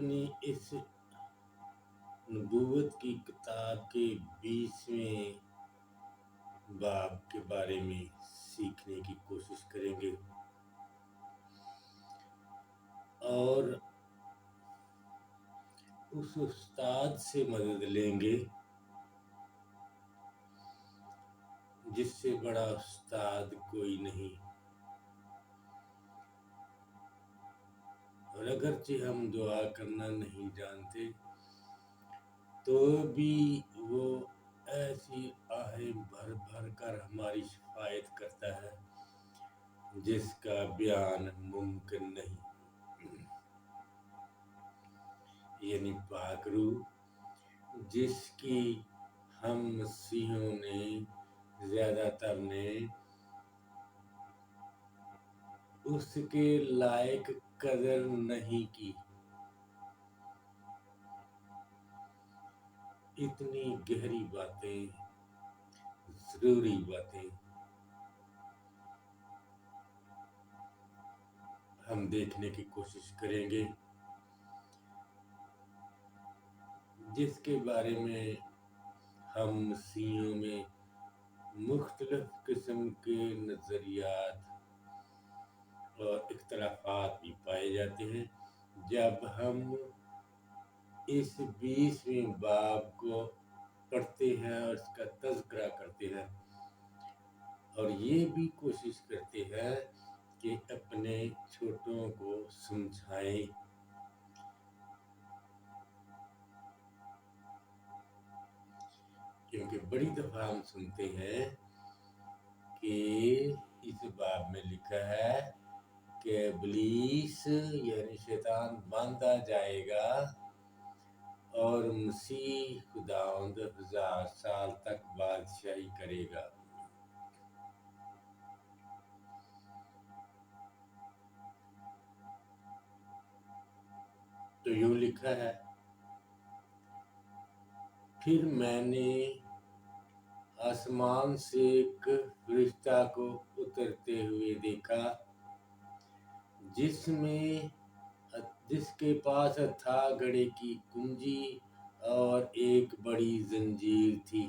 अपनी इस नबूवत की किताब के 20वें बाब के बारे में सीखने की कोशिश करेंगे और उस उस्ताद से मदद लेंगे जिससे बड़ा उस्ताद कोई नहीं। और अगरचे हम दुआ करना नहीं जानते तो भी वो ऐसी आहें भर भर कर हमारी शिफायत करता है जिसका बयान मुमकिन नहीं। यानी पाक रूह जिसकी हम मसीहों ने ज्यादातर ने उसके लायक कदर नहीं की। इतनी गहरी बातें, जरूरी बातें हम देखने की कोशिश करेंगे जिसके बारे में हम मसीहों में मुख्तलिफ किस्म के नजरियात और इख्तलाफात भी पाए जाते हैं। जब हम इस 20वें बाब को पढ़ते हैं और इसका तज़किरा करते हैं और ये भी कोशिश करते हैं कि अपने छोटों को समझाएं, क्योंकि बड़ी दफा हम सुनते हैं कि इस बाब में लिखा है कि इब्लीस यानी शैतान बांधा जाएगा और मसीह खुदावंद 1000 साल तक बादशाही करेगा। तो यूं लिखा है, फिर मैंने आसमान से एक फरिश्ता को उतरते हुए देखा जिसके पास अथाह घड़े की कुंजी और एक बड़ी जंजीर थी।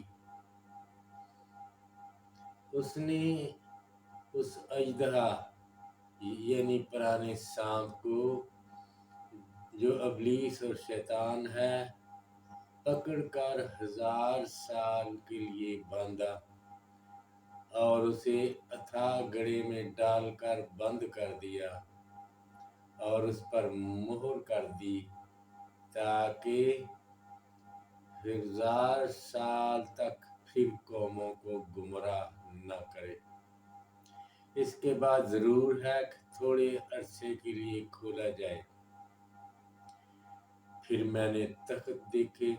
उसने उस अजदहा यानी पुराने सांप को जो इब्लीस और शैतान है पकड़कर 1000 साल के लिए बांधा और उसे अथाह घड़े में डालकर बंद कर दिया और उस पर मुहर कर दी ताकि 1000 साल तक फिर कौमों को गुमराह न करे। इसके बाद जरूर है कि थोड़े अरसे के लिए खोला जाए। फिर मैंने तख्त देखे,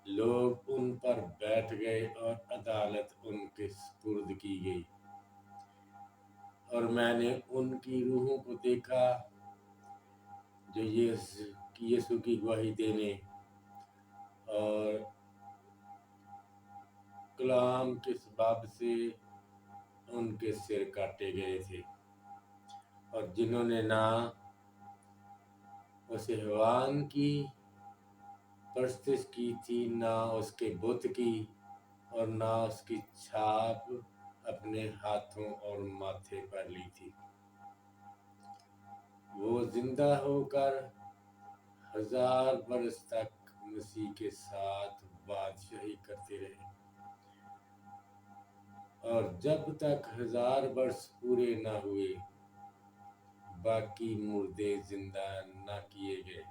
लोग उन पर बैठ गए और अदालत उनके सुपुर्द की गई और मैंने उनकी रूहों को देखा जो यीशु की गवाही देने और कलाम के सबब से उनके सिर काटे गए थे और जिन्होंने ना उस हैवान की परस्तिश की थी, ना उसके बुत की और ना उसकी छाप अपने हाथों और माथे पर ली थी। वो जिंदा होकर 1000 बरस तक मसीह के साथ बादशाही करते रहे और जब तक 1000 वर्ष पूरे न हुए बाकी मुर्दे जिंदा न किए गए।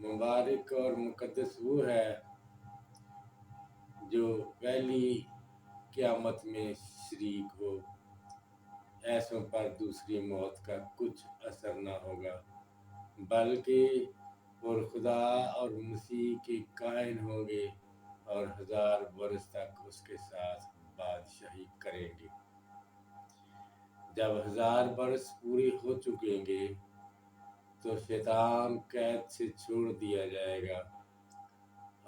मुबारक और मुकद्दस वो है जो पहली क़यामत में शरीक हो, ऐसों पर दूसरी मौत का कुछ असर न होगा, बल्कि और खुदा और मसीह के कायन होंगे और 1000 बरस तक उसके साथ बादशाही करेंगे। जब 1000 बरस पूरे हो चुकेंगे तो शैतान कैद से छोड़ दिया जाएगा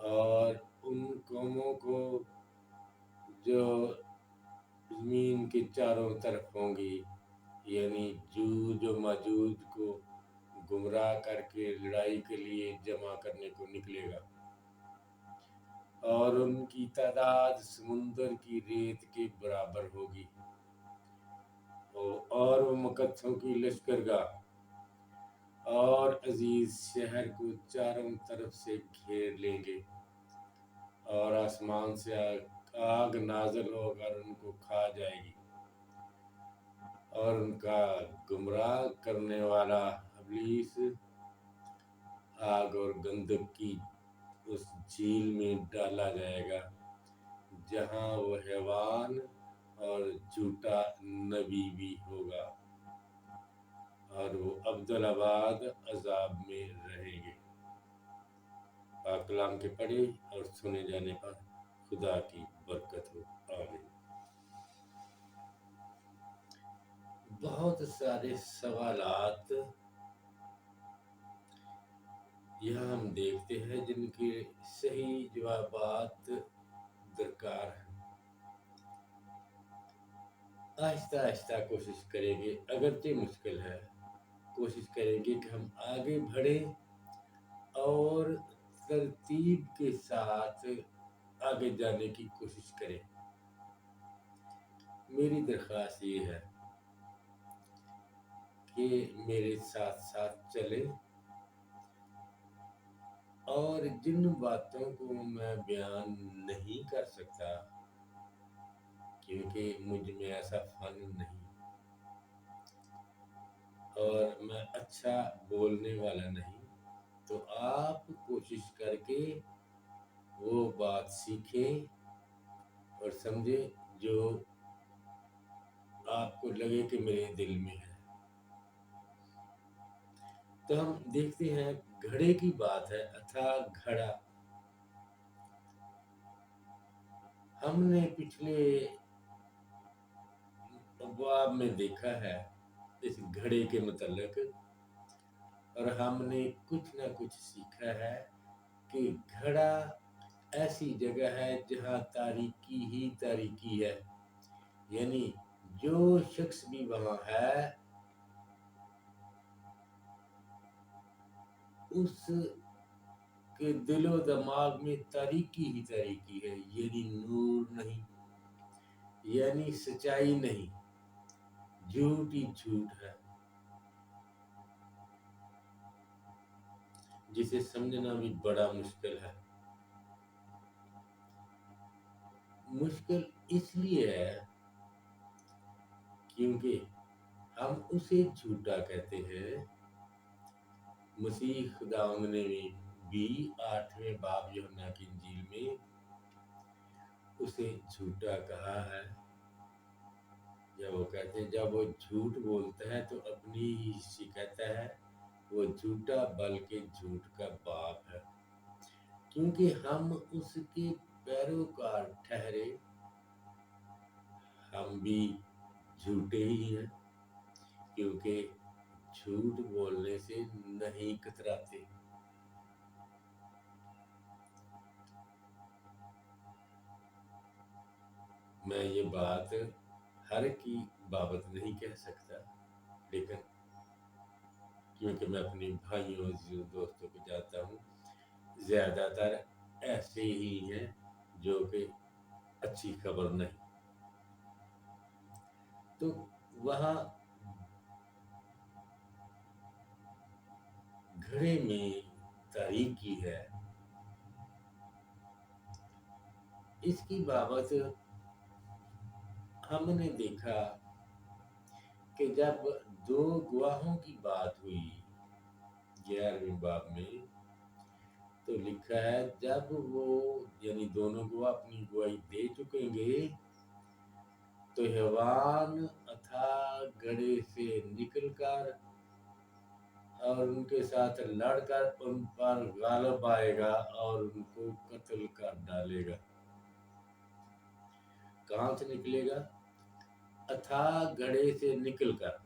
और उन कौमों को जो जमीन के चारों तरफ होंगी यानी जूज और माजूज को गुमराह करके लड़ाई के लिए जमा करने को निकलेगा, और उनकी तादाद समुंदर की रेत के बराबर होगी। और वो मकत्थों की लश्करगाह और अजीज शहर को चारों तरफ से घेर लेंगे, और आसमान से आग नाज़िल होकर उनको खा जाएगी, और उनका गुमराह करने वाला इब्लीस आग और गंधक की उस झील में डाला जाएगा, जहां वो हैवान और झूठा नबी भी होगा, और वो अब्दुलाबाद अजाब में रहेंगे। पाक कलाम के पढ़े और सुने जाने पर खुदा की बरकत हो। आमीन। बहुत सारे सवालात यहाँ हम देखते हैं जिनके सही जवाबात दरकार हैं। आहिस्ता आहिस्ता कोशिश करेंगे, अगरचे मुश्किल है, कोशिश करेंगे कि हम आगे बढ़ें और तरतीब के साथ आगे जाने की कोशिश करें। मेरी दरख्वास्त ये है कि मेरे साथ साथ चलें, और जिन बातों को मैं बयान नहीं कर सकता क्योंकि मुझ में ऐसा फन नहीं, और मैं अच्छा बोलने वाला नहीं, तो आप कोशिश करके वो बात सीखें और समझें जो आपको लगे कि मेरे दिल में है। तो हम देखते हैं, घड़े की बात है, अथाह घड़ा। हमने पिछले अबवाब में देखा है इस घड़े के मुतल्लिक, और हमने कुछ ना कुछ सीखा है कि घड़ा ऐसी जगह है जहाँ तारीकी ही तारीकी है, यानी जो शख्स भी वहाँ है उस के दिलो दिमाग में तारीकी ही तारीकी है, यानी नूर नहीं, यानी सच्चाई नहीं, झूठ ही झूठ है, जिसे समझना भी बड़ा मुश्किल है। मुश्किल इसलिए है क्योंकि हम उसे झूठा कहते हैं। मसीह खुदावंद ने भी 8वें बाब यूहन्ना की इंजील में उसे झूठा कहा है। जब वो कहते हैं, जब वो झूठ बोलता है तो अपनी ही कहता है वो झूठा बल्कि झूठ का बाप है, क्योंकि हम उसके पैरोकार ठहरे। हम भी झूठे ही हैं, क्योंकि झूठ बोलने से नहीं कतराते। मैं ये बात हर की बाबत नहीं कह सकता, लेकिन क्योंकि मैं अपने भाइयों और दोस्तों को जानता हूँ, ज्यादातर ऐसे ही हैं जो कि अच्छी खबर नहीं। तो वहाँ घड़े में तारीकी है, इसकी बाबत हमने देखा कि जब दो गवाहों की बात हुई 11वें बाब में, तो लिखा है जब वो यानी दोनों गवाह अपनी गवाही दे चुकेंगे तो हैवान अथाह घड़े से निकलकर और उनके साथ लड़कर उन पर गालिब आएगा और उनको कत्ल कर डालेगा। कहाँ से निकलेगा? अथाह घड़े से निकलकर,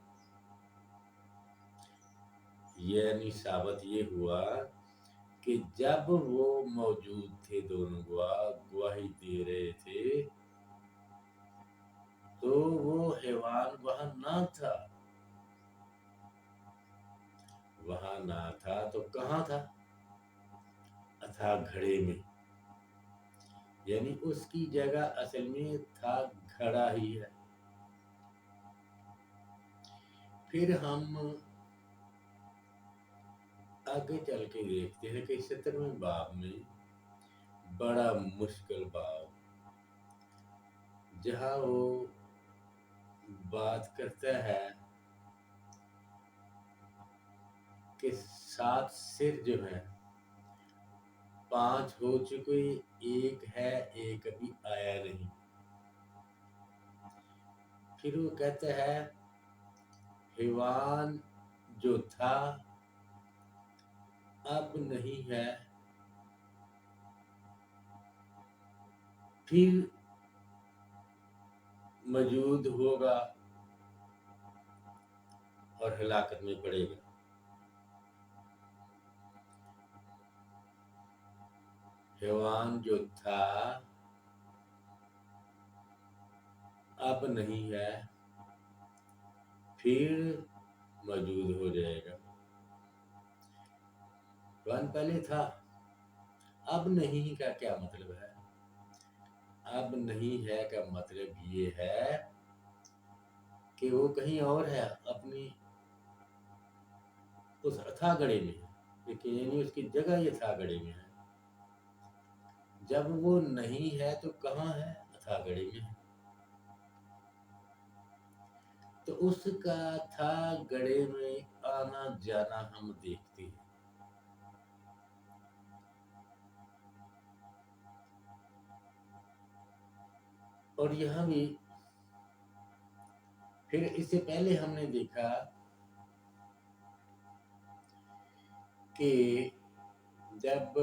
यानी साबित ये हुआ कि जब वो मौजूद थे, दोनों गवाह गवाही दे रहे थे, तो वो हैवान वहां ना था, वहां ना था तो कहाँ था? अथाह घड़े में। यानी उसकी जगह असल में था घड़ा ही है। फिर हम आगे चल के देखते हैं कि 17वें बाब में बड़ा मुश्किल बाब, जहां वो बात करता है कि 7 सिर जो है, 5 हो चुके, एक है, एक अभी आया नहीं। फिर वो कहता है हैवान जो था अब नहीं है, फिर मौजूद होगा और हलाकत में पड़ेगा। हैवान जो था अब नहीं है, फिर मौजूद हो जाएगा। हैवान पहले था, अब नहीं का क्या मतलब है? अब नहीं है का मतलब ये है कि वो कहीं और है, अपनी उस अथागड़े में है, लेकिन यानी उसकी जगह ये अथागड़े में है। जब वो नहीं है तो कहाँ है? अथागड़े में है। तो उसका था गड़े में आना जाना हम देखते हैं। और यहाँ भी फिर इससे पहले हमने देखा कि जब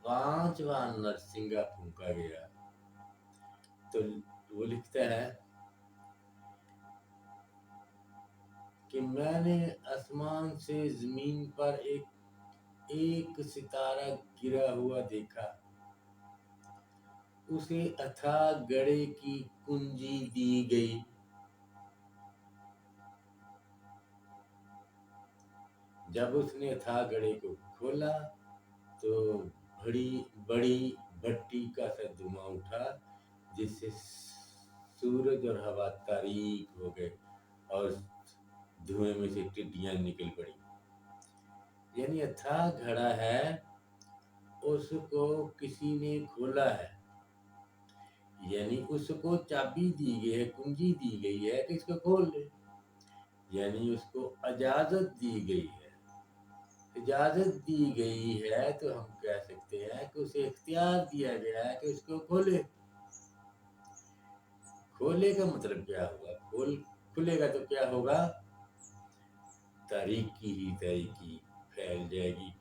5वां नरसिंगा फूंका गया तो वो लिखता है कि मैंने आसमान से जमीन पर एक सितारा गिरा हुआ देखा, उसे अथाह गड़े की कुंजी दी गई। जब उसने अथाह गड़े को खोला तो बड़ी बड़ी भट्टी का सा धुआं उठा, जिससे सूरज और हवा तारीक हो गए और धुएं में से टिड्डियां निकल पड़ी। यानी अथाह घड़ा है, उसको किसी ने खोला है, यानी उसको चाबी दी गई है, कुंजी दी गई है कि इसको खोल ले, यानी उसको इजाजत दी गई है। इजाजत दी गई है तो हम कह सकते हैं कि उसे इख्तियार दिया गया है कि उसको खोले। खोले का मतलब क्या होगा? खुलेगा तो क्या होगा? तारीकी ही तारीकी फैल जाएगी।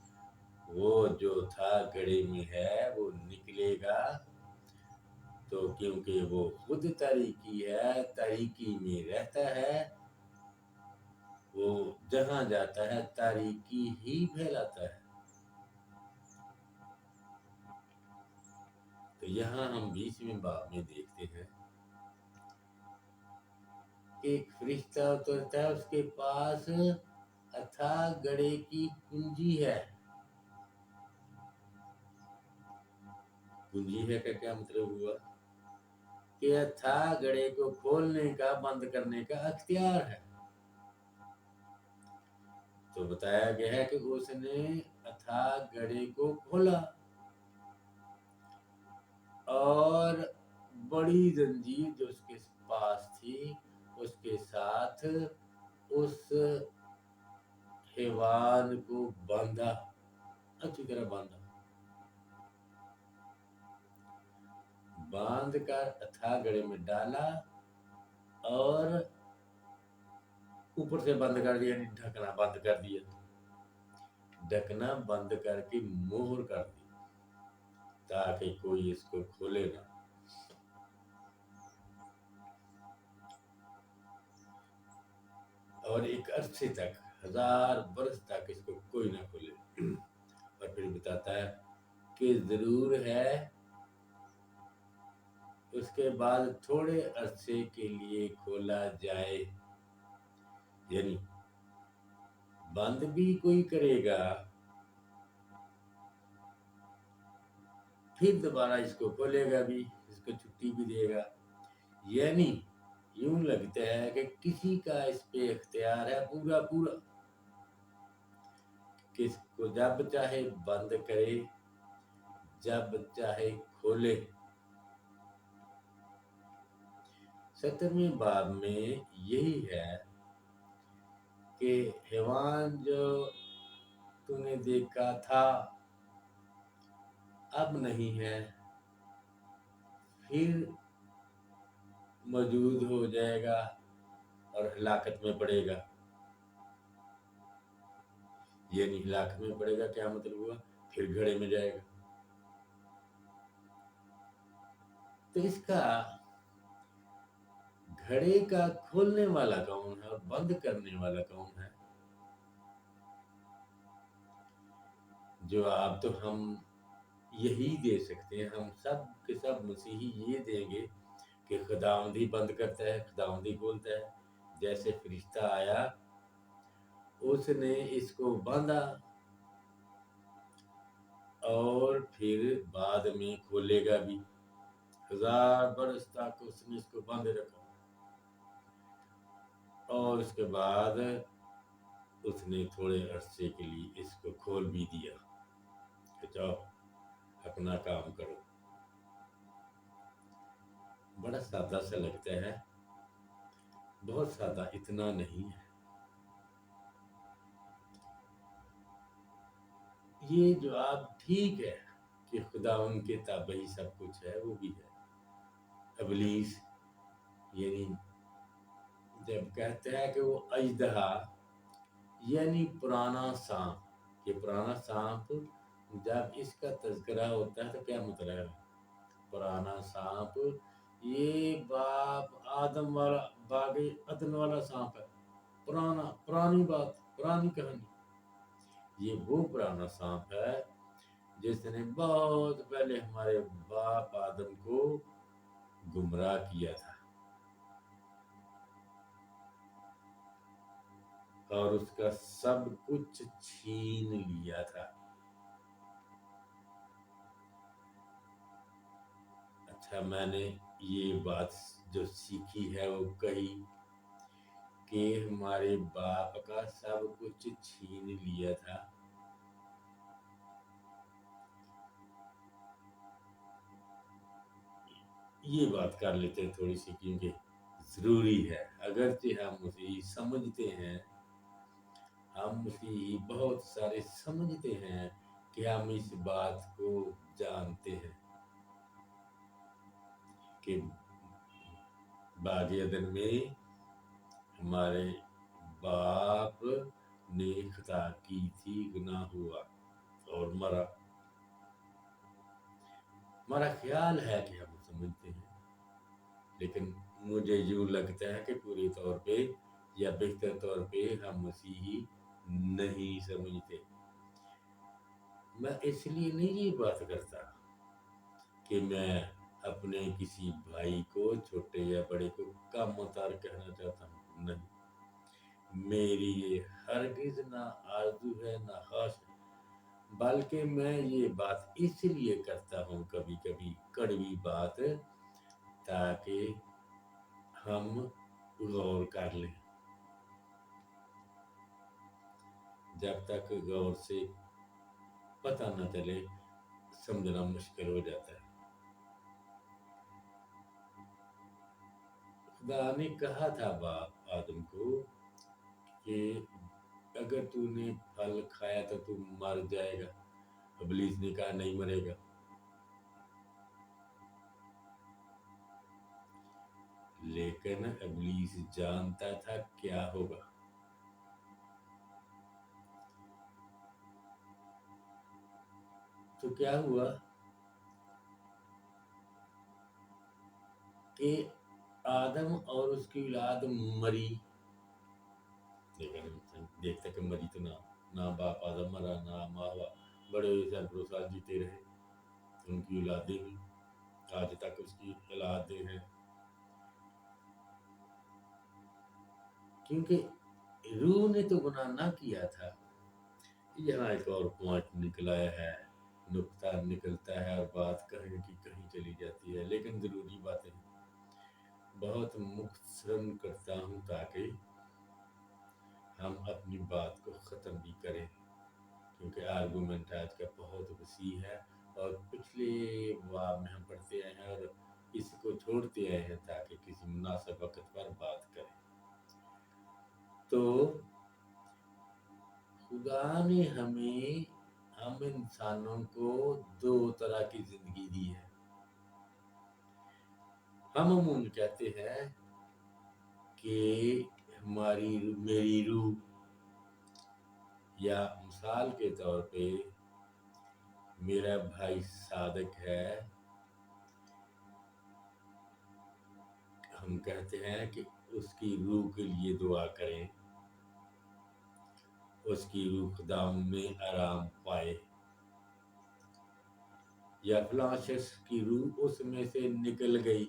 वो जो था गड़े में है वो निकलेगा, तो क्योंकि वो खुद तारीकी है, तारीकी में रहता है, वो जहां जाता है तारीकी ही फैलाता है। तो यहाँ हम 20वें बाब में देखते हैं एक फरिश्ता उतरता है, उसके पास अथाह गड़े की कुंजी है। कुंजी है का क्या मतलब हुआ? कि अथाह गड़े को खोलने का, बंद करने का अख्तियार है। तो बताया गया है कि उसने अथाह गड़े को खोला और बड़ी जंजीर जो उसके पास थी उसके साथ उस हैवान को बांधा, अच्छी तरह बांधा। बांध कर अथाह गड़े में डाला और ऊपर से बंद कर दिया, यानी ढकना बंद कर दिया। ढकना बंद करके मोहर कर दी ताकि कोई इसको खोले ना। और एक अरसे तक, 1000 बरस तक इसको कोई ना खोले। और फिर बताता है कि जरूर है उसके बाद थोड़े अरसे के लिए खोला जाए, यानी बंद भी कोई करेगा फिर दोबारा इसको खोलेगा भी, इसको छुट्टी भी देगा। यानी यूं लगता है कि किसी का इस पे इख्तियार है पूरा पूरा, किसको जब चाहे बंद करे, जब चाहे खोले। 17वें बाब में यही है कि हैवान जो तूने देखा था अब नहीं है, फिर मौजूद हो जाएगा और हलाकत में पड़ेगा। यानी हलाकत में पड़ेगा क्या मतलब हुआ, फिर घड़े में जाएगा। तो इसका घड़े का खोलने वाला कौन है और बंद करने वाला कौन है? जवाब तो हम यही दे सकते हैं, हम सब के सब मसीही ये देंगे कि खुदावंद ही बंद करता है, खुदावंद ही खोलता है। जैसे फरिश्ता आया, उसने इसको बांधा और फिर बाद में खोलेगा भी। 1000 बरस तक उसने इसको बांधे रखा और उसके बाद उसने थोड़े अरसे के लिए इसको खोल भी दिया कि जाओ अपना काम करो। बड़ा सादा सा लगता है, बहुत सादा इतना नहीं है। ये जवाब ठीक है कि खुदा उनके ताबे ही सब कुछ है, वो भी है। इब्लीस यानी जब कहते हैं कि वो अजदहा यानी पुराना सांप, ये पुराना सांप जब इसका तज़किरा होता है तो क्या मतलब है? पुराना सांप ये बाप आदम वाला बागे अदन वाला सांप है, पुराना, पुरानी बात, पुरानी कहानी। ये वो पुराना सांप है जिसने बहुत पहले हमारे बाप आदम को गुमराह किया था और उसका सब कुछ छीन लिया था। अच्छा, मैंने ये बात जो सीखी है वो कही कि हमारे बाप का सब कुछ छीन लिया था। ये बात कर लेते हैं थोड़ी सी, क्योंकि जरूरी है। अगरचे हम उसे समझते हैं, हम उसी बहुत सारे समझते हैं कि हम इस बात को जानते हैं कि बागे अदन में हमारे बाप ने खता की थी, गुनाह हुआ और मरा। हमारा ख्याल है कि हम समझते हैं, लेकिन मुझे यूं लगता है कि पूरी तौर पे या बेहतर तौर पे हम मसीही नहीं समझते। मैं इसलिए नहीं ये बात करता कि मैं अपने किसी भाई को, छोटे या बड़े को, कम उतार कहना चाहता हूँ, नहीं। मेरी ये हरगिज ना आरज़ू है ना ख्वाहिश है, बल्कि मैं ये बात इसलिए करता हूँ कभी कभी कड़वी बात, ताकि हम गौर कर लें। जब तक गौर से पता न चले समझना मुश्किल हो जाता है। खुदा ने कहा था बाप आदम को कि अगर तूने फल खाया तो तू मर जाएगा। इब्लीस ने कहा नहीं मरेगा। लेकिन इब्लीस जानता था क्या होगा। तो क्या हुआ कि आदम और उसकी औलाद मरी। लेकिन देखते कि मरी तो ना बाप आदम मरा, ना माँ बाप, बड़े सरबरो साल जीते रहे। उनकी औलादें भी आज तक उसकी औलादें हैं, क्योंकि रूह ने तो गुनाह ना किया था। यहाँ एक और पॉइंट निकल आया है, नुक्ता निकलता है और बात कहीं की कहीं चली जाती है, लेकिन ज़रूरी बातें बहुत मुख्तसरन करता हूँ ताकि हम अपनी बात को ख़त्म भी करें, क्योंकि आर्गूमेंट आज का बहुत वसी है और पिछले बाब में हम पढ़ते आए हैं और इसको छोड़ते आए हैं ताकि किसी मुनासिब वक्त पर बात करें। तो खुदा ने हम इंसानों को दो तरह की ज़िंदगी दी है। हम अमूमन कहते हैं कि मेरी रूह, या मिसाल के तौर पे मेरा भाई सादिक है, हम कहते हैं कि उसकी रूह के लिए दुआ करें, उसकी रूह खुदाम में आराम पाए, या फलां शख्स की रूह उसमें से निकल गई।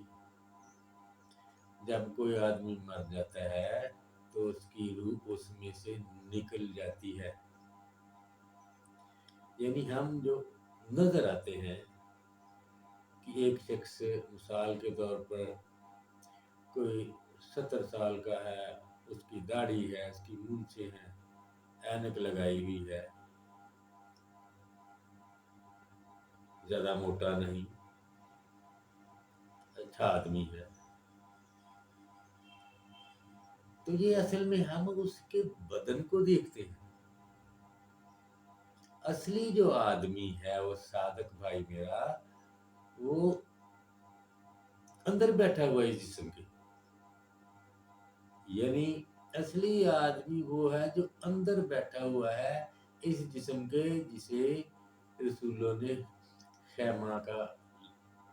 जब कोई आदमी मर जाता है तो उसकी रूह उसमें से निकल जाती है। यानी हम जो नजर आते हैं कि एक शख्स मिसाल के तौर पर कोई 70 साल का है, उसकी दाढ़ी है, उसकी मूंछें हैं, ऐनक लगाई हुई है, ज्यादा मोटा नहीं, अच्छा आदमी है, तो ये असल में हम उसके बदन को देखते हैं। असली जो आदमी है वो सादक भाई मेरा, वो अंदर बैठा हुआ है इस जिस्म के। यानी असली आदमी वो है जो अंदर बैठा हुआ है इस जिस्म के, जिसे रसूलों ने खैमा का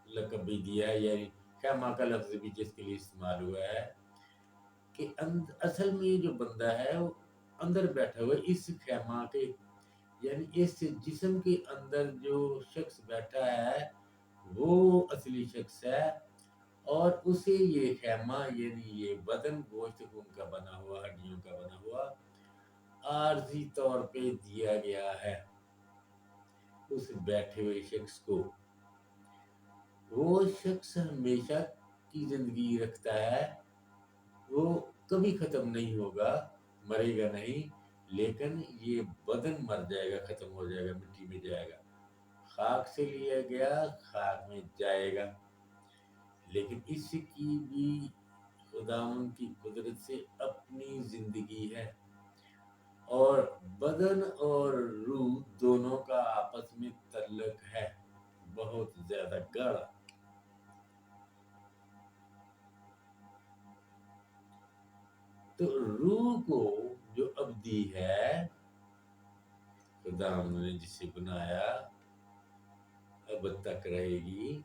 लक़ब भी दिया है, यानी खैमा का लफ्ज़ भी जिसके लिए इस्तेमाल हुआ है कि असल में ये जो बंदा है वो अंदर बैठा हुआ है इस खैमा के, यानी इस जिस्म के अंदर जो शख्स बैठा है वो असली शख्स है, और उसे ये खैमा यानी ये बदन गोश्त खून का बना हुआ, हड्डियों का बना हुआ आर्जी तौर पे दिया गया है उस बैठे हुए शख्स को। वो शख्स हमेशा की जिंदगी रखता है, वो कभी खत्म नहीं होगा, मरेगा नहीं, लेकिन ये बदन मर जाएगा, खत्म हो जाएगा, मिट्टी में जाएगा, खाक से लिया गया खाक में जाएगा। लेकिन इसकी भी खुदावन की कुदरत से अपनी जिंदगी है, और बदन और रूह दोनों का आपस में तल्लुक है, बहुत ज्यादा गाढ़ा। तो रूह को जो अब्दी है, खुदावन ने जिसे बनाया अब तक रहेगी,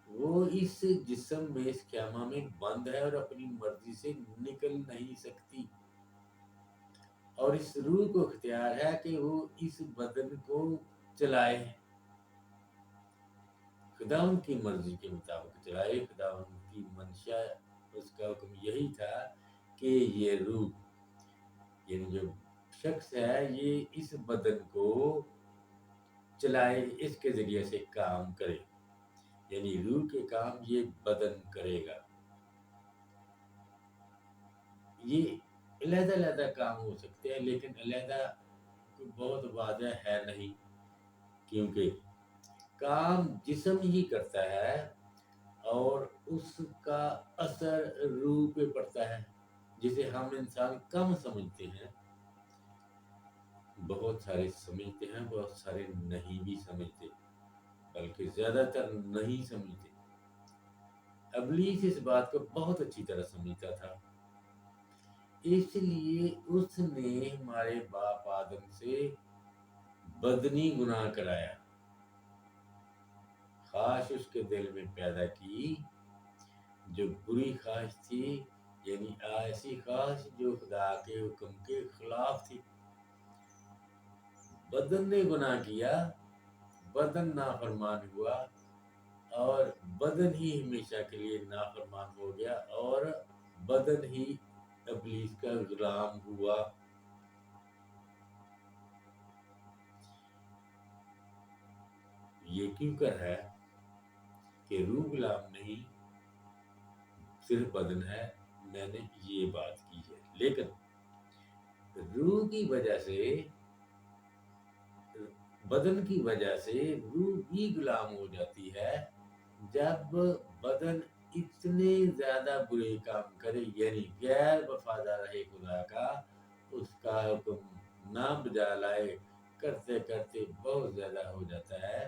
वो इस जिस्म में, इस क़यामा में बंद है और अपनी मर्जी से निकल नहीं सकती, और इस रूह को इख्तियार है कि वो इस बदन को चलाए, खुदावंद की मर्जी के मुताबिक चलाए। खुदावंद की मंशा, उसका हुक्म यही था कि ये रूह यानी जो शख्स है ये इस बदन को चलाए, इसके जरिए से काम करे, यानी रूह के काम ये बदन करेगा। ये अलग-अलग काम हो सकते हैं, लेकिन अलग कोई बहुत वाज़ेह है नहीं, क्योंकि काम जिस्म ही करता है और उसका असर रूह पे पड़ता है, जिसे हम इंसान कम समझते हैं। बहुत सारे समझते हैं, बहुत सारे नहीं भी समझते, बल्कि ज़्यादातर नहीं समझते। इब्लीस इस बात को बहुत अच्छी तरह समझता था, इसलिए उसने हमारे बाप आदम से बदनी गुनाह कराया, ख्वाहिश उसके दिल में पैदा की जो बुरी ख्वाहिश थी, यानी ऐसी ख्वाहिश जो खुदा के हुक्म के खिलाफ थी। बदन ने गुनाह किया, बदन नाफरमान हुआ, और बदन ही हमेशा के लिए नाफरमान हो गया, और बदन ही ابلیس کا غلام ہوا. یہ کیوں کر ہے کہ روح غلام نہیں، صرف بدن ہے. میں نے یہ بات کی ہے، لیکن روح کی وجہ سے، بدن کی وجہ سے روح بھی غلام ہو جاتی ہے جب بدن اتنے زیادہ برے کام کرے، یعنی غیر وفادار رہے خدا کا، اس کا حکم نہ بجا لائے، کرتے کرتے بہت زیادہ ہو جاتا ہے،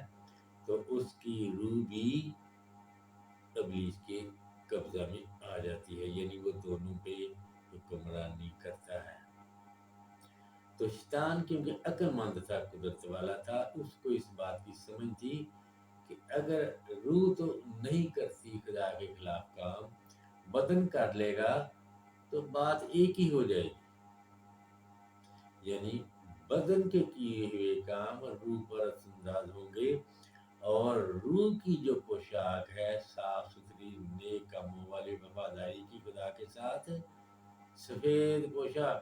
تو اس کی روح بھی ابلیس کے قبضہ میں آ جاتی ہے، یعنی وہ دونوں پہ حکمرانی کرتا ہے. تو شیطان کیونکہ عقل مند تھا، قدرت والا تھا، اس کو اس بات کی سمجھ تھی کہ اگر روح تو نہیں کرتی خدا کے خلاف کام، بدن کر لے گا تو بات ایک ہی ہو جائے گی. یعنی بدن کے کیے ہوئے کام روح پر اثر انداز ہوں گے، اور روح کی جو پوشاک ہے صاف ستھری نیک کاموں والی وفاداری کی خدا کے ساتھ، سفید پوشاک،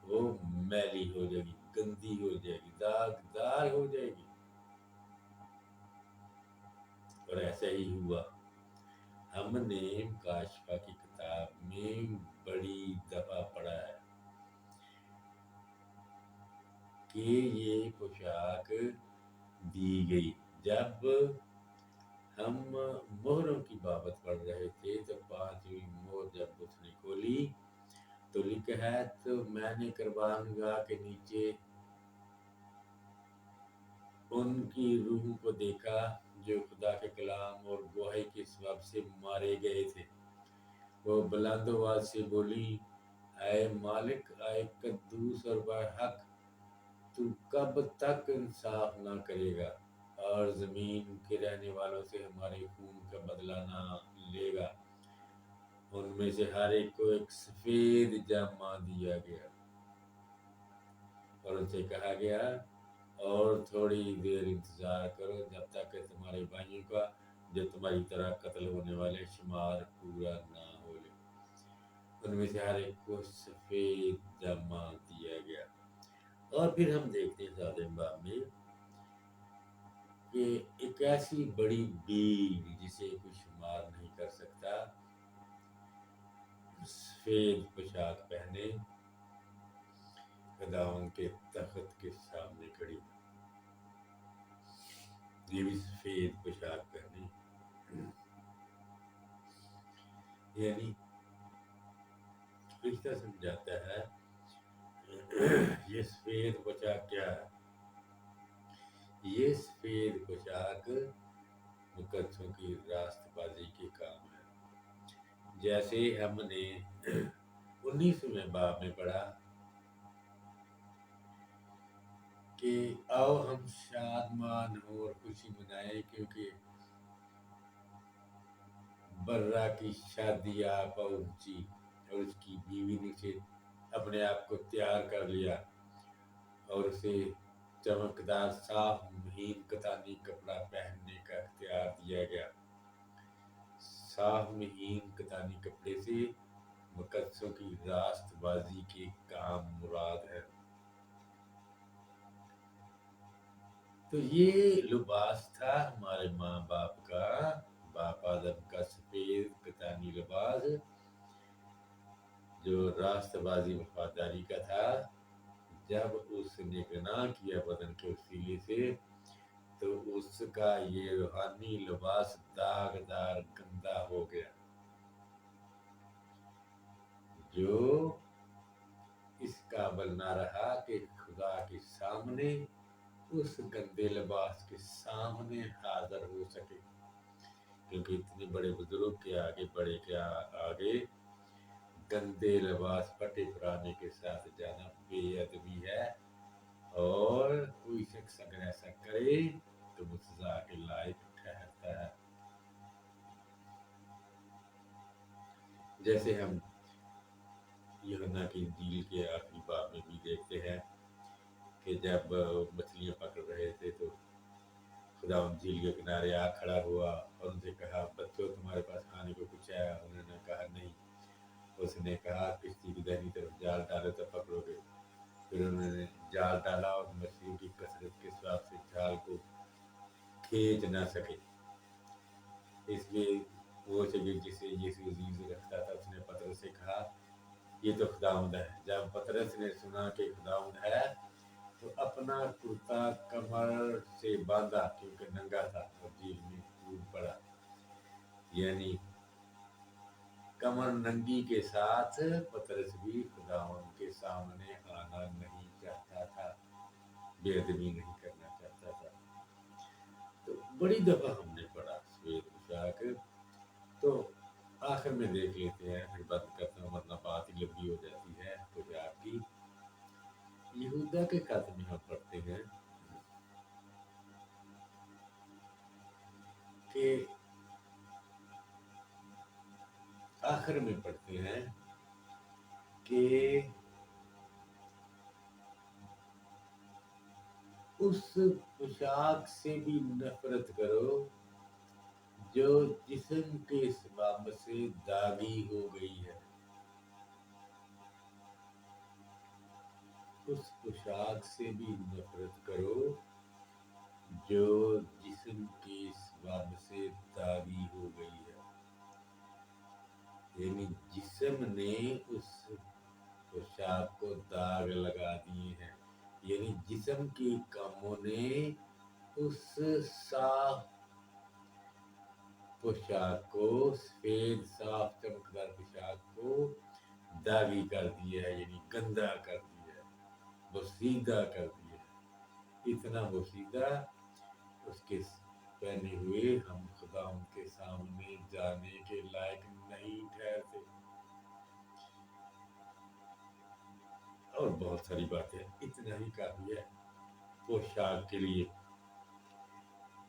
وہ میلی ہو جائے گی، گندی ہو جائے گی، داغدار ہو جائے گی. اور ایسا ہی ہوا. ہم نے کاشفہ کی کتاب میں بڑی دفعہ پڑھا ہے کہ یہ پوشاک دی گئی. جب ہم مہروں کی بابت پڑھ رہے تھے تو 5ویں مہر جب اس نے کھولی تو لکھا ہے، تو میں نے قربان گاہ کے نیچے ان کی روحوں کو دیکھا جو خدا کے کلام اور گواہی کے سبب سے مارے گئے تھے. وہ بلند آواز سے بولی، اے مالک، اے قدوس اور برحق، تو کب تک انصاف نہ کرے گا اور زمین کے رہنے والوں سے ہمارے خون کا بدلہ نہ لے گا؟ ان میں سے ہر ایک کو ایک سفید جامہ دیا گیا اور ان سے کہا گیا، اور تھوڑی دیر انتظار کرو جب تک کہ تمہارے بھائیوں کا جو تمہاری طرح قتل ہونے والے شمار پورا نہ ہو لے. ان میں سے ہر ایک کو سفید جامہ دیا گیا. اور پھر ہم دیکھتے ہیں 7ویں باب میں کہ ایک ایسی بڑی بھیڑ جسے کوئی شمار نہیں کر سکتا، سفید پوشاک پہنے خداوند کے تخت کے سامنے کھڑی. یہ بھی سفید پوشاک پہنے، یعنی رشتہ سمجھاتا ہے. یہ سفید پوشاک کیا ہے؟ یہ سفید پوشاک مقدسوں کی راست بازی کے کام ہے. جیسے ہم نے 19ویں باب میں پڑھا کہ آؤ ہم شادمان ہوں اور خوشی منائیں، کیونکہ برا کی شادی آ پہنچی اور اس کی بیوی نے سے اپنے آپ کو تیار کر لیا اور اسے چمکدار صاف مہین کتانی کپڑا پہننے کا اختیار دیا گیا. صاف مہین کتانی کپڑے سے مقدسوں کی راست بازی کے کام مراد ہے. تو یہ لباس تھا ہمارے ماں باپ کا، باپ آدم کا سفید کتانی لباس جو راست بازی وفاداری کا تھا. جب اس نے گناہ کیا بدن کے وسیلے سے تو اس کا یہ روحانی لباس داغدار گندا ہو گیا، جو اس قابل نہ رہا کہ خدا کے سامنے اس گندے لباس کے سامنے حاضر ہو سکے. کیونکہ اتنے بڑے بزرگ کے آگے، بڑے کے آگے گندے لباس پٹے پرانے کے ساتھ جانا بے ادبی ہے، اور کوئی شخص اگر ایسا کرے تو وہ سزا کے لائق ٹھہرتا ہے. جیسے ہم یوحنا کی انجیل کے آخری باب میں بھی دیکھتے ہیں کہ جب مچھلیاں پکڑ رہے تھے تو خداوند جھیل کے کنارے آ کھڑا ہوا اور ان سے کہا، بچوں تمہارے پاس کھانے کو کچھ ہے؟ انہوں نے کہا نہیں. उसने कहा किश्ती की दाहिनी तरफ जाल डालो तो पकड़ोगे। फिर उन्होंने जाल डाला और मछलियों की कसरत के हिसाब से जाल को खींच ना सके, इसलिए वो जगह जिसे यीशु अजीज रखता था उसने पतरस से कहा ये तो खुदावंद है। जब पतरस ने सुना कि खुदावंद है तो अपना कुर्ता कमर से बांधा, क्योंकि नंगा था, और झील में कूद पड़ा। यानी कमर नंगी के साथ पतरस भी खुदावंद के सामने आना नहीं चाहता था, बेअदबी नहीं करना चाहता था। तो बड़ी दफा हमने पढ़ा श्वेत पोशाक, तो आखिर में देख लेते हैं, फिर बंद करता हूँ वरना बात ही लंबी हो जाती है पोशाक की। यहूदा के खत में हम पढ़ते हैं कि आखिर में पढ़ते हैं कि उस पोशाक से भी नफरत करो जो जिस्म के सबब से दागी हो गई है। उस पोशाक से भी नफरत करो जो जिस्म के सबब से दागी हो गई है। यानी जिस्म ने उस पोशाक को दाग लगा दिए हैं, यानी जिस्म के कामों ने उस साफ पोशाक को, सफेद साफ चमकदार पोशाक को दागी कर दिया है, यानी गंदा कर दिया है, बोसीदा कर दिया है। इतना बोसीदा उसके पहने हुए हम खुदा उनके सामने जाने के लायक नहीं ठहरते। और बहुत सारी बातें, इतना ही काफी है पोशाक के लिए।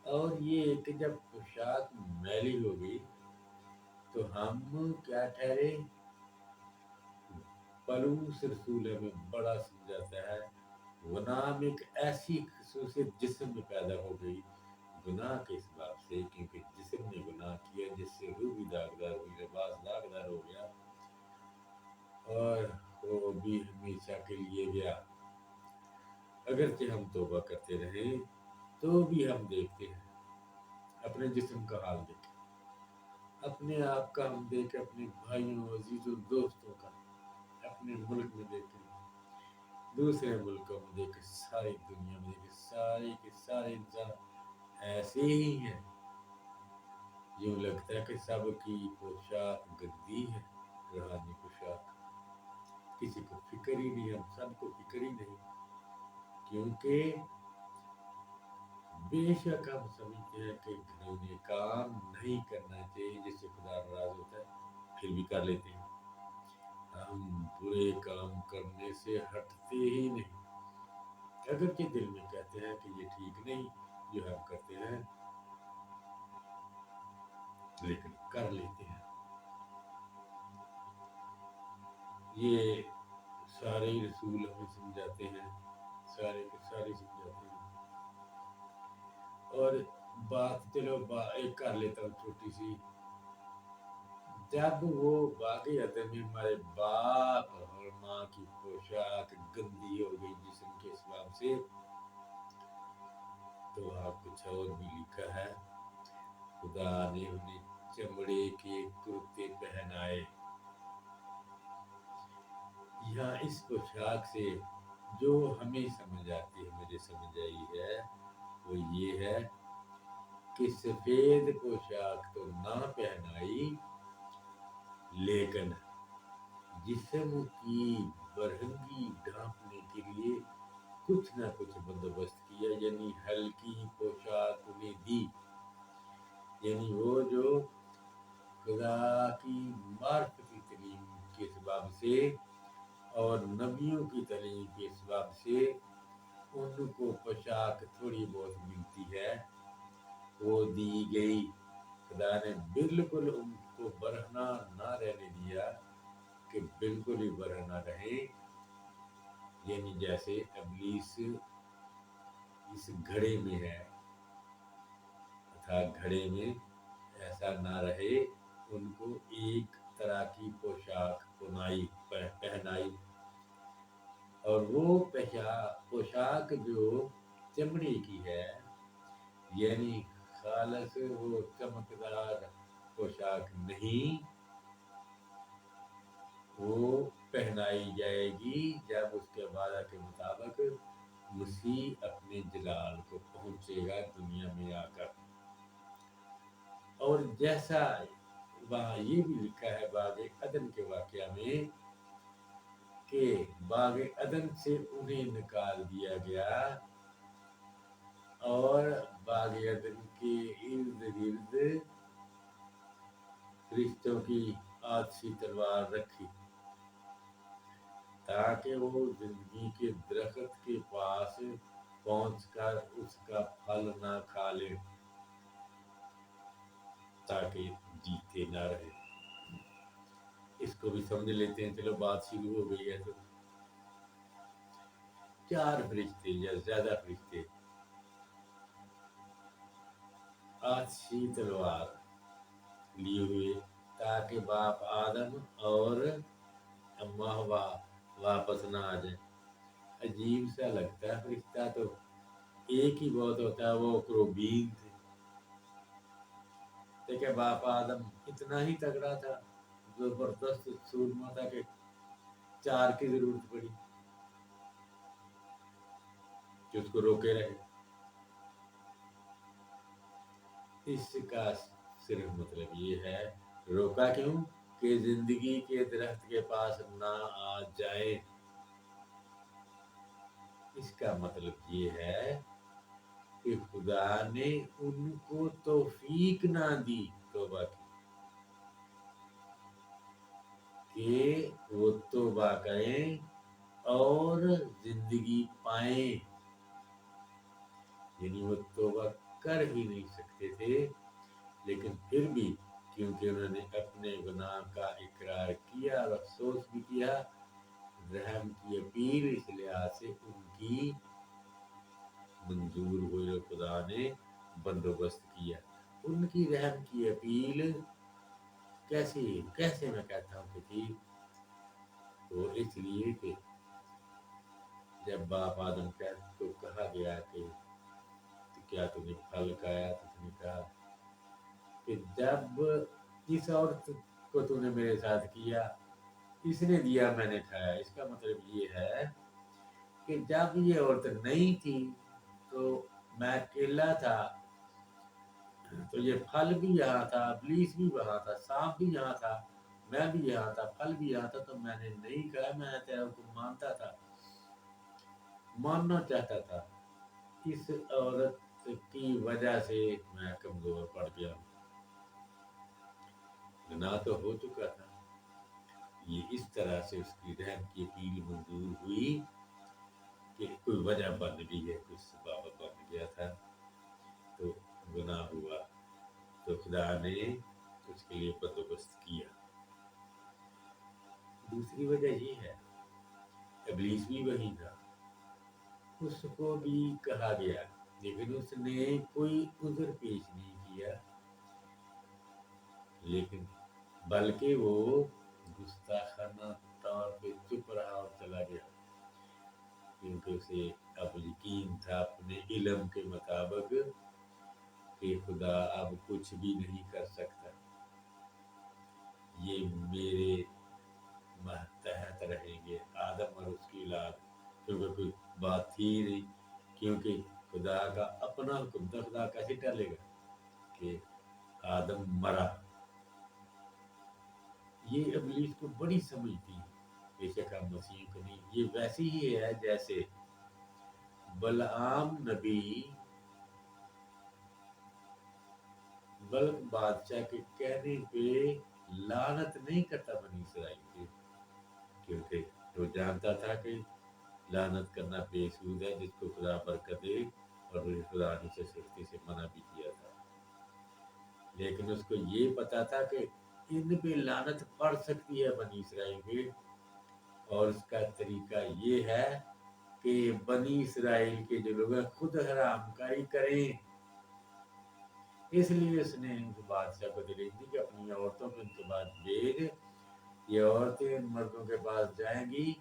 और ये कि जब पोशाक मैली हो गई तो हम क्या ठहरे? पलूस रसूल हमें बड़ा समझाता है, गुनाह में एक ऐसी खसूसियत जिस्म में पैदा हो गई गुनाह के सबब से, क्योंकि जिस्म ने गुनाह किया जिससे रूह भी दागदार हुई, लिबास दागदार हो गया और वो भी हमेशा के लिए गया। अगरचे हम तौबा करते रहे तो भी हम देखते हैं अपने जिस्म का हाल देखें, अपने आप का हम देखें, अपने भाइयों अजीजों दोस्तों का, अपने मुल्क में देखें, दूसरे मुल्कों में देखें, सारी दुनिया में देखें, सारे के सारे इंसान ऐसे ही हैं। यूं लगता है कि सबकी पोशाक गंदी है, रूहानी पोशाक, किसी को फिक्र ही नहीं, हम सबको फिक्र ही नहीं, क्योंकि बेशक हम समझते हैं कि घिनौने काम नहीं करना चाहिए जिससे खुदा नाराज होता है, फिर भी कर लेते हैं। हम बुरे काम करने से हटते ही नहीं, अगरचे दिल में कहते हैं कि ये ठीक नहीं जो हम करते हैं, लेकिन कर लेते हैं। ये सारे ही रसूल हमें समझाते हैं, सारे के सारे समझाते हैं। और बात चलो एक कर लेता हूँ छोटी सी। जब वो बागी अदम में हमारे बाप और माँ की पोशाक गंदी हो गई जिस्म के सबब से, तो आप कुछ और भी लिखा है, खुदा ने उन्हें चमड़े के कुर्ते पहनाए। यहाँ इस पोशाक से जो हमें समझ आती है, मुझे समझ आई है, वो ये है कि सफेद पोशाक तो ना पहनाई, लेकिन जिस्म की बरहंगी ढांपने के लिए कुछ ना कुछ बंदोबस्त किया, यानी हल्की पोशाक उन्हें दी। यानी वो जो खुदा की मार्फती तलीम के सबब से और नबियों की तलीम के सबब से उनको पोशाक थोड़ी बहुत मिलती है, वो दी गई। खुदा ने बिल्कुल उनको बरहना ना रहने दिया कि बिल्कुल ही बरहना रहे, यानी जैसे इब्लीस इस घड़े में है, अर्थात घड़े में ऐसा ना रहे, उनको एक तरह की पोशाक پہنائی، اور وہ پوشاک جو چمڑے کی ہے، یعنی خالص وہ چمکدار پوشاک نہیں، وہ پہنائی جائے گی جب اس کے وعدہ کے مطابق مسیح اپنے جلال کو پہنچے گا دنیا میں آ کر۔ اور جیسا وہاں یہ بھی لکھا ہے باغ عدن کے واقعہ میں کہ باغ عدن سے انہیں نکال دیا گیا اور باغ عدن کے ارد گرد فرشتوں کی آتشی تلوار رکھی تاکہ وہ زندگی کے درخت کے پاس پہنچ کر اس کا پھل نہ کھا لیں، تاکہ جیتے نہ رہے۔ اس کو بھی سمجھ لیتے ہیں، چلو بات شروع ہو گئی ہے تو 4 فرشتے یا زیادہ فرشتے آتشی تلوار لیے ہوئے تاکہ باپ آدم اور اماں ہوا واپس نہ آ جائیں۔ عجیب سا لگتا ہے، فرشتہ تو ایک ہی بہت ہوتا ہے، وہ کروبین تھے، لیکن باپ آدم اتنا ہی تگڑا تھا، زبردست سورما تھا کہ 4 کی ضرورت پڑی کہ اس کو روکے رہے۔ اس کا صرف مطلب یہ ہے، روکا کیوں؟ کہ زندگی کے درخت کے پاس نہ آ جائے۔ اس کا مطلب یہ ہے کہ خدا نے ان کو توفیق نہ دی توبہ کی، کہ وہ توبہ کریں اور زندگی پائیں، یعنی وہ توبہ کر ہی نہیں سکتے تھے، لیکن پھر بھی کیونکہ انہوں نے اپنے گناہ کا اقرار کیا اور افسوس بھی کیا، رحم کی اپیل اس لحاظ سے ان کی منظور ہوئی اور خدا نے بندوبست کیا۔ ان کی رحم کی اپیل کیسے میں کہتا ہوں کہ تھی، وہ اس لیے کہ جب باپ آدم کو کہا گیا کہ کیا تم نے پھل کھایا، تو اس نے کہا کہ جب اس عورت کو تم نے میرے ساتھ کیا، اس نے دیا میں نے کھایا۔ اس کا مطلب یہ ہے کہ جب یہ عورت نہیں تھی تو میں اکیلا تھا، تو یہ پھل بھی یہاں تھا، ابلیس بھی وہاں تھا، سانپ بھی یہاں تھا، میں بھی یہاں تھا، پھل بھی یہاں تھا، تو میں نے نہیں کھایا۔ میں تیرا حکم مانتا تھا، ماننا چاہتا تھا، اس عورت کی وجہ سے میں کمزور پڑ گیا، گناہ تو ہو چکا تھا۔ یہ اس طرح سے اس کی رحم کی اپیل منظور ہوئی کہ کوئی وجہ بن گئی ہے، کوئی سبب بن گیا تھا، تو گناہ ہوا، تو خدا نے اس کے لیے بندوبست کیا۔ دوسری وجہ یہ ہے، ابلیس بھی وہی تھا، اس کو بھی کہا گیا، لیکن اس نے کوئی عذر پیش نہیں کیا، لیکن بلکہ وہ گستاخانہ طور پہ چپ رہا اور چلا گیا، کیونکہ اسے اب یقین تھا اپنے علم کے مطابق کہ خدا اب کچھ بھی نہیں کر سکتا، یہ میرے ماتحت رہیں گے، آدم اور اس کی اولاد، کیونکہ کوئی بات تھی نہیں، کیونکہ خدا کا اپنا حکم تھا، خدا کیسے ٹالے گا کہ آدم مرا۔ یہ ابلیس کو بڑی سمجھ تھی، بے شک ہم مسیح کو نہیں۔ یہ ویسی ہی ہے جیسے بلعام نبی بلق بادشاہ کے کہنے پہ لعنت نہیں کرتا بنی اسرائیل کے، کیونکہ وہ جانتا تھا کہ لعنت کرنا بے سود ہے، جس کو خدا برکت دے، اور خدا نے اسے سختی سے منع بھی کیا تھا، لیکن اس کو یہ پتا تھا کہ ان پہ لعنت پڑ سکتی ہے بنی اسرائیل پہ، اور اس کا طریقہ یہ ہے کہ بنی اسرائیل کے جو لوگ ہیں خود حرام کاری کریں۔ اس لیے اس نے ان کو بادشاہ کو دلیل دی کہ اپنی عورتوں کو ان کے بعد بھیج، یہ عورتیں مردوں کے پاس جائیں گی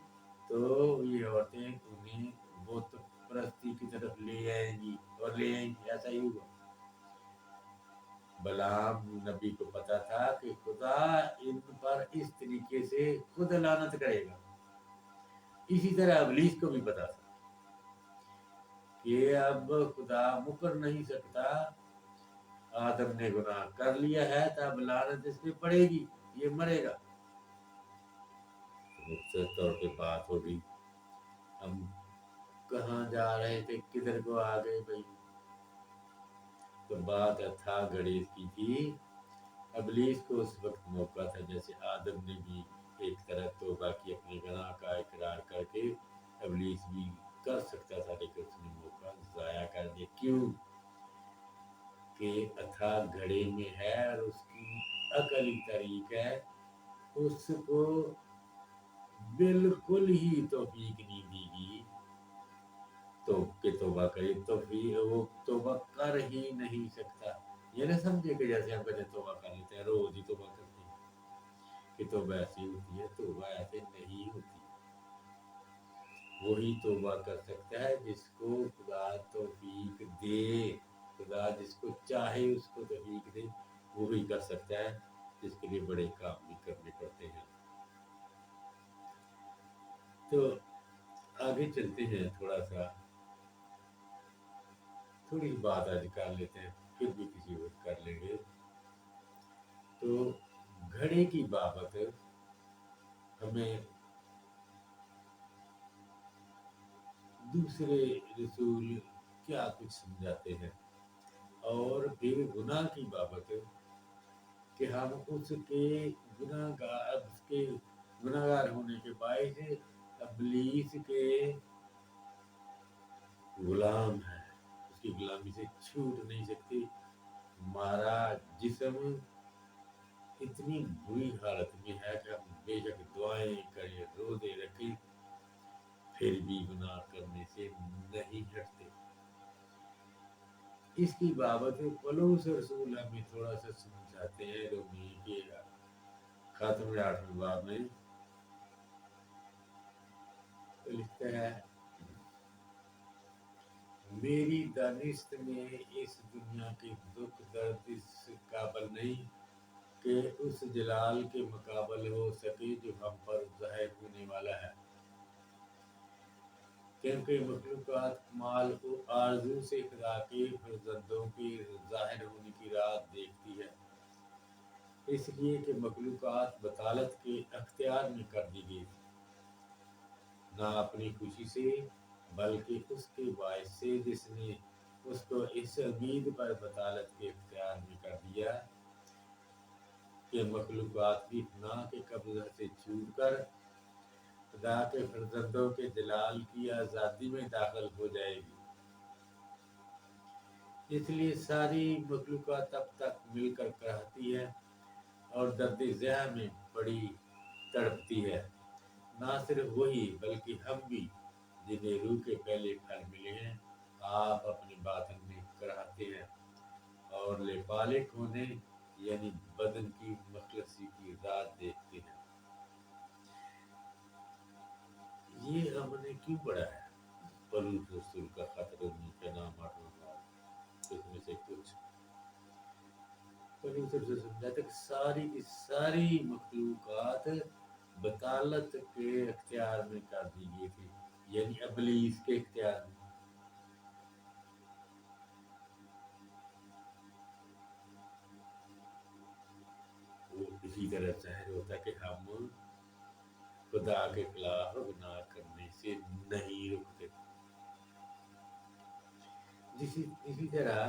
تو یہ عورتیں انہیں بت پرستی کی طرف لے آئیں گی اور لے آئیں گی. ایسا ہی ہوا. بلعام نبی کو پتا تھا کہ خدا ان پر اس طریقے سے خود لعنت کرے گا. اسی طرح ابلیس کو بھی پتا تھا کہ اب خدا مکر نہیں سکتا. آدم نے گناہ کر لیا ہے تو اب لعنت اس پہ پڑے گی, یہ مرے گا. مختصر طور پہ بات ہوگی. ہم کہاں جا رہے تھے, کدھر کو آ گئے بھائی. تو بات تھا گھڑیس کی تھی. ابلیس کو اس وقت موقع تھا جیسے آدم نے بھی ایک طرح توبہ کی اپنے گناہ کا اقرار کر کے, ابلیس بھی کر سکتا تھا لیکن اس نے موقع ضائع کر دیا. کیوں کہ اتھا گھڑے میں ہے اور اس کی عقلی طریق ہے, اس کو بالکل ہی توفیق نہیں دی گی تو کہ توبہ کرے. تو پھر وہ توبہ کر ہی نہیں سکتا. یہ نہ سمجھے کہ جیسے ہم کہتے ہیں توبہ کر لیتے ہیں, روز ہی توبہ کرتے ہیں کہ توبہ ایسی ہوتی ہے. توبہ ایسے نہیں ہوتی. وہی توبہ کر سکتا ہے جس کو خدا توفیق دے. خدا جس کو چاہے اس کو توفیق دے, وہی کر سکتا ہے. جس کے لیے بڑے کام بھی کرنے پڑتے ہیں. تو آگے چلتے ہیں, تھوڑی بات آج کر لیتے ہیں, پھر بھی کسی وقت کر لیں گے. تو گھڑے کی بابت ہمیں دوسرے رسول کیا کچھ سمجھاتے ہیں, اور پھر گناہ کی بابت کہ ہم اس کے گناہ گار ہونے کے باعث ابلیس کے غلام ہیں, اس کی غلامی سے چھوٹ نہیں سکتی. ہمارا جسم اتنی بری حالت میں ہے کہ ہم بے شک دعائیں کریں, روزے رکھیں, پھر بھی گناہ کرنے سے نہیں ہٹتے. اس کی بابت پولس رسول ہمیں تھوڑا سا سمجھاتے ہیں. رومی کے خاتم 8ویں باب میں لکھتا ہے, میری دانست میں اس دنیا کے دکھ درد اس قابل نہیں کہ اس جلال کے مقابل ہو سکے جو ہم پر ظاہر ہونے والا ہے. کیونکہ مخلوقات کمال کو آرزو سے خدا کے فرزندوں کے ظاہر ہونے کی راہ دیکھتی ہے, اس لیے کہ مخلوقات بطالت کے اختیار میں کر دی گئی تھی, نہ اپنی خوشی سے بلکہ اس کے باعث سے جس نے اس کو اس امید پر بطالت کے اختیار میں کر دیا کہ مخلوقات بھی گناہ کے قبضہ سے چھوٹ کر خدا کے فرزندوں کے جلال کی آزادی میں داخل ہو جائے گی. اس لیے ساری مخلوقات اب تک مل کر کراہتی ہے اور درد ذہ میں بڑی تڑپتی ہے. نہ صرف وہی بلکہ ہم بھی جنہیں روح کے پہلے پھل ملے ہیں, آپ اپنے باطن میں کراہتے ہیں اور لپالک ہونے یعنی بدن کی مخلصی کی ذات دیکھتے ہیں. یہ ہم نے کیوں پڑھا ہے؟ پولس رسول کا خط رومی کا نام 8واں باب, اس میں سے کچھ پولس رسول سمجھاتا ہے کہ ساری کی ساری مخلوقات بطالت کے اختیار میں کر دی گئی تھی, یعنی ابلیس کے اختیار میں. وہ اسی طرح ظاہر ہوتا ہے کہ ہم خدا کے خلاف گناہ کرنے سے نہیں رکتے. اسی طرح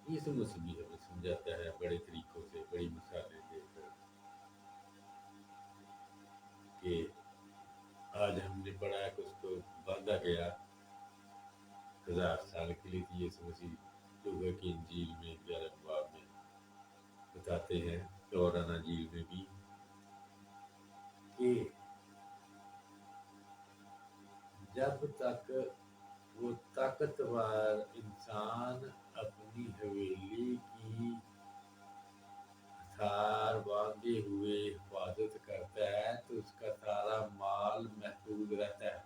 یسوع مسیح بھی ہمیں سمجھاتا ہے بڑے طریقوں سے, بڑی مثالیں دے کر, کہ آج ہم نے پڑھا ہے کہ اس کو باندھا گیا 1000 سال کے لیے تھی. یسوع مسیح لوگوں کی انجیل میں 11ویں باب میں بتاتے ہیں, اور اناجیل میں بھی, کہ جب تک وہ طاقتور انسان اپنی حویلی کی تھار باندھے ہوئے حفاظت کرتا ہے تو اس کا سارا مال محفوظ رہتا ہے،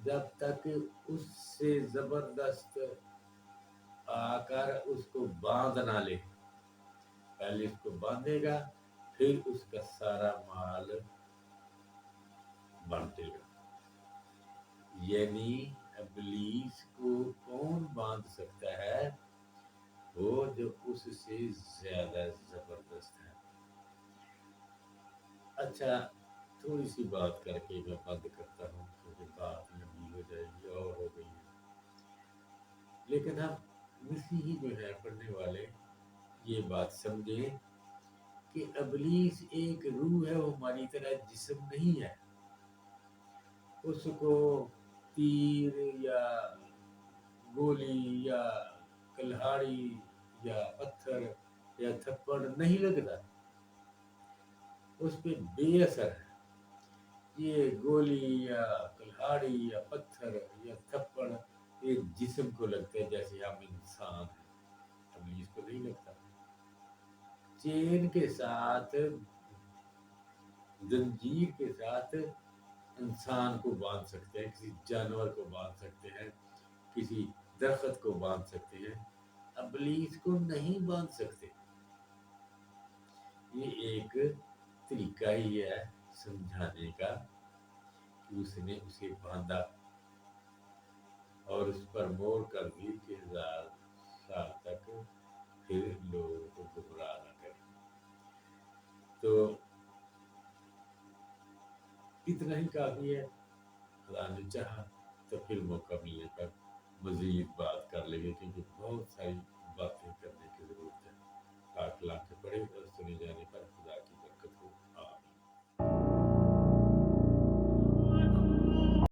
جب تک اس سے زبردست آ کر اس کو باندھ نہ لے۔ پہلے اس کو باندھے گا، پھر اس کا سارا مال بانٹے گا۔ یعنی ابلیس کو کون باندھ سکتا ہے؟ وہ جو اس سے زیادہ زبردست ہے۔ اچھا، تھوڑی سی بات کر کے میں بند کرتا ہوں کیونکہ بات لمبی ہو جائے گی اور ہو گئی ہے، لیکن ہم مسیحی جو ہے پڑھنے والے یہ بات سمجھیں کہ ابلیس ایک روح ہے، وہ ہماری طرح جسم نہیں ہے۔ اس کو تیر یا گولی یا کلہاڑی یا پتھر یا تھپڑ نہیں لگتا، اس پہ بے اثر ہے۔ یہ گولی یا کلہاڑی یا پتھر یا تھپڑ یہ جسم کو لگتا ہے، جیسے ہم انسان ہیں، ابلیس کو نہیں لگتا۔ چین کے ساتھ، زنجیر کے ساتھ انسان کو باندھ سکتے ہیں، کسی جانور کو باندھ سکتے ہیں، کسی درخت کو باندھ سکتے ہیں، ابلیس کو نہیں باندھ سکتے۔ یہ ایک طریقہ ہی ہے سمجھانے کا کہ اس نے اسے باندھا اور اس پر مور کر دی کہ 1000 سال تک پھر لوگوں کو گمراہ نہ کرے۔ تو اتنا ہی کافی ہے۔ خدا نے چاہا تو پھر موقع ملنے پر مزید بات کر لیں گے، کیونکہ بہت ساری